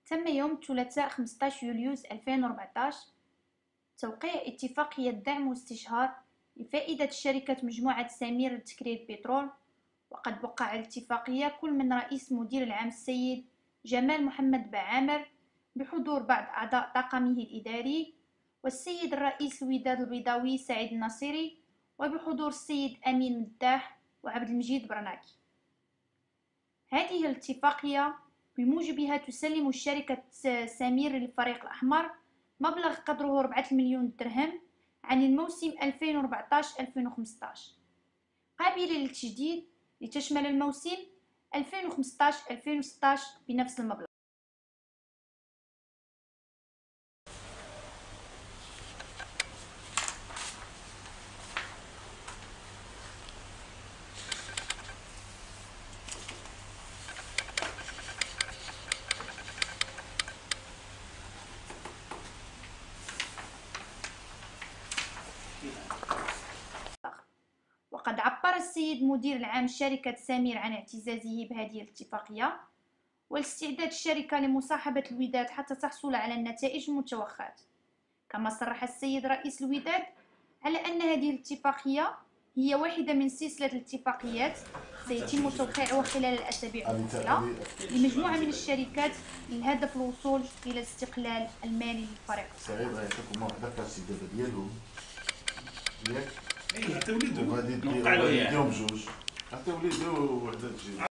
تم يوم الثلاثاء 15 يوليوز 2014 توقيع اتفاقية دعم واستشهار لفائدة شركة مجموعة سمير لتكرير البترول. وقد وقع الاتفاقية كل من رئيس المدير العام السيد جمال محمد بعامر بحضور بعض أعضاء طاقمه الإداري، والسيد الرئيس الوداد البيضاوي سعيد الناصري، وبحضور السيد أمين مداح وعبد المجيد برناكي. هذه الاتفاقية بموجبها تسلم الشركة سمير للفريق الأحمر مبلغ قدره 4 مليون درهم عن الموسم 2014-2015 قابلة للتجديد لتشمل الموسم 2015-2016 بنفس المبلغ. وقد عبر السيد مدير العام شركة سمير عن اعتزازه بهذه الاتفاقية والاستعداد الشركة لمصاحبة الوداد حتى تحصل على النتائج المتوخاة. كما صرح السيد رئيس الوداد على أن هذه الاتفاقية هي واحدة من سلسلة الاتفاقيات سيتم توقيعها خلال الأسابيع المقبلة لمجموعة من الشركات للهدف الوصول إلى الاستقلال المالي للفريق. صعيب غيعطيكم واحد كاسي دابا ديالهم ياك؟ اي عطيو ليدو وغادي نوقع له اياه يديهم بجوج، عطيو ليدو وحده تجي.